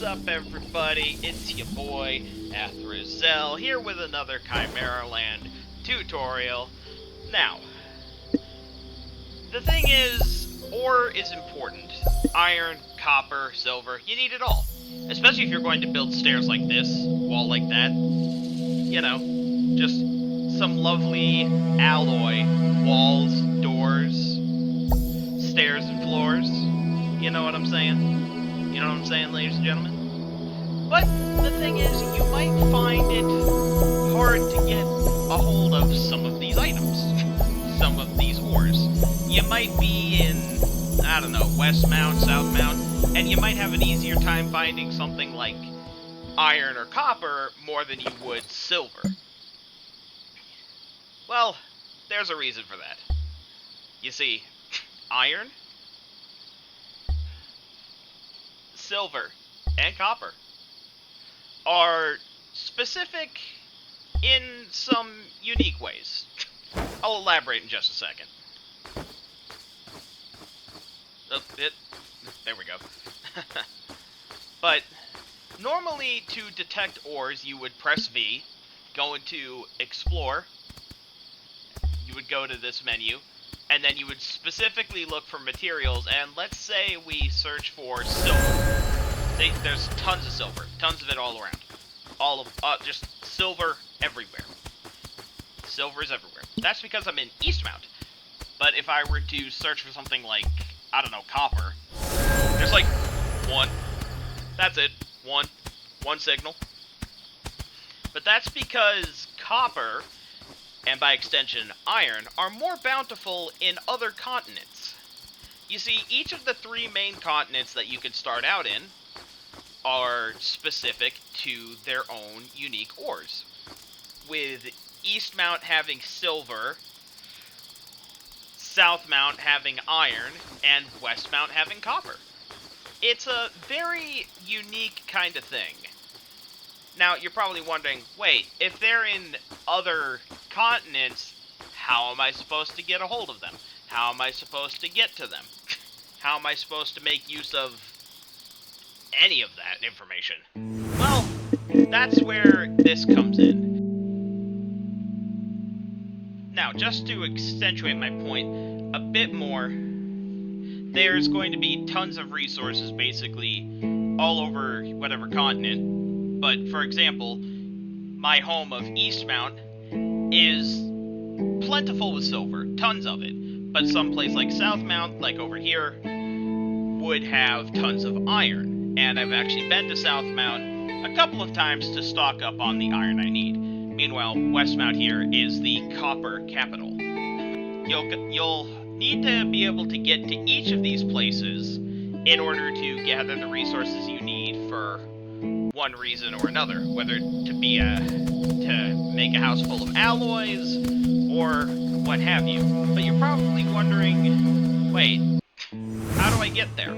up, everybody? It's your boy, Athrazel, here with another Chimeraland tutorial. Now, the thing is, ore is important. Iron, copper, silver, you need it all. Especially if you're going to build stairs like this, wall like that. You know, just some lovely alloy, walls, doors, stairs and floors. You know what I'm saying? You know what I'm saying, ladies and gentlemen? But the thing is, you might find it hard to get a hold of some of these items, some of these ores. You might be in, I don't know, Westmount, Southmount, and you might have an easier time finding something like iron or copper more than you would silver. Well, there's a reason for that. You see, iron, silver, and copper are specific in some unique ways. I'll elaborate in just a second. Oh, there we go. But normally to detect ores, you would press V, go into Explore, you would go to this menu, and then you would specifically look for materials, and let's say we search for silver. See, there's tons of silver, tons of it all around. Just silver everywhere. Silver is everywhere. That's because I'm in Eastmount. But if I were to search for something like, I don't know, copper, there's like one. That's it. One signal. But that's because copper, and by extension iron, are more bountiful in other continents. You see, each of the three main continents that you can start out in are specific to their own unique ores. With Eastmount having silver, Southmount having iron, and Westmount having copper. It's a very unique kind of thing. Now, you're probably wondering, wait, if they're in other continents, how am I supposed to get a hold of them? How am I supposed to get to them? How am I supposed to make use of any of that information? Well, that's where this comes in. Now, just to accentuate my point a bit more, there's going to be tons of resources, basically, all over whatever continent. But, for example, my home of Eastmount is plentiful with silver, tons of it. But someplace like Southmount, like over here, would have tons of iron. And I've actually been to Southmount a couple of times to stock up on the iron I need. Meanwhile, Westmount here is the copper capital. You'll need to be able to get to each of these places in order to gather the resources you need for one reason or another, whether to make a house full of alloys or what have you. But you're probably wondering, wait, how do I get there?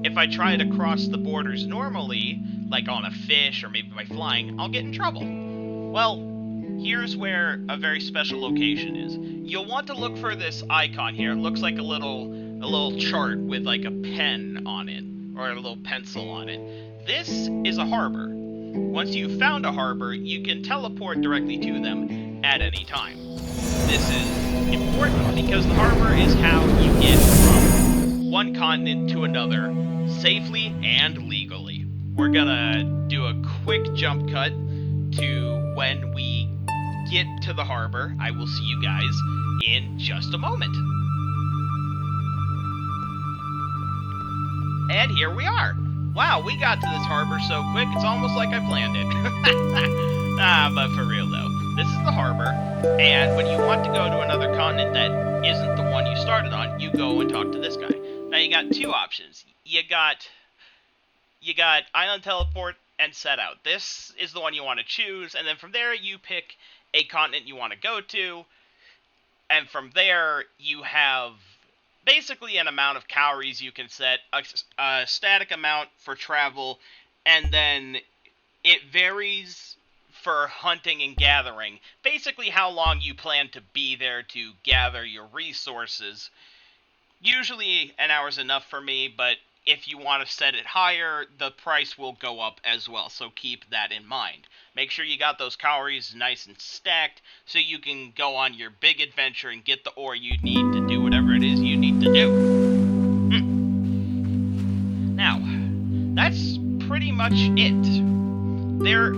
If I try to cross the borders normally, like on a fish or maybe by flying, I'll get in trouble. Well, here's where a very special location is. You'll want to look for this icon here. It looks like a little chart with like a pen on it, or a little pencil on it. This is a harbor. Once you've found a harbor, you can teleport directly to them at any time. This is important because the harbor is how you get from one continent to another safely and legally. We're gonna do a quick jump cut to when we get to the harbor. I will see you guys in just a moment. And here we are. Wow, we got to this harbor so quick, it's almost like I planned it. But for real though, this is the harbor, and when you want to go to another continent that isn't the one you started on, you go and talk to this guy. Now you got two options. You got Island Teleport and Set Out. This is the one you want to choose, and then from there you pick a continent you want to go to, and from there you have basically an amount of calories you can set, a static amount for travel, and then it varies for hunting and gathering. Basically how long you plan to be there to gather your resources. Usually an hour's enough for me, but if you want to set it higher, the price will go up as well, so keep that in mind. Make sure you got those calories nice and stacked so you can go on your big adventure and get the ore you need to do whatever it is you need to do. Now, that's pretty much it. There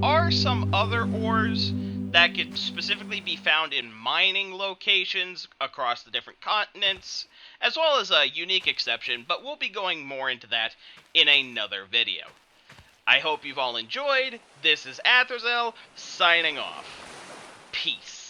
are some other ores that could specifically be found in mining locations across the different continents, as well as a unique exception, but we'll be going more into that in another video. I hope you've all enjoyed. This is Atherzel, signing off. Peace.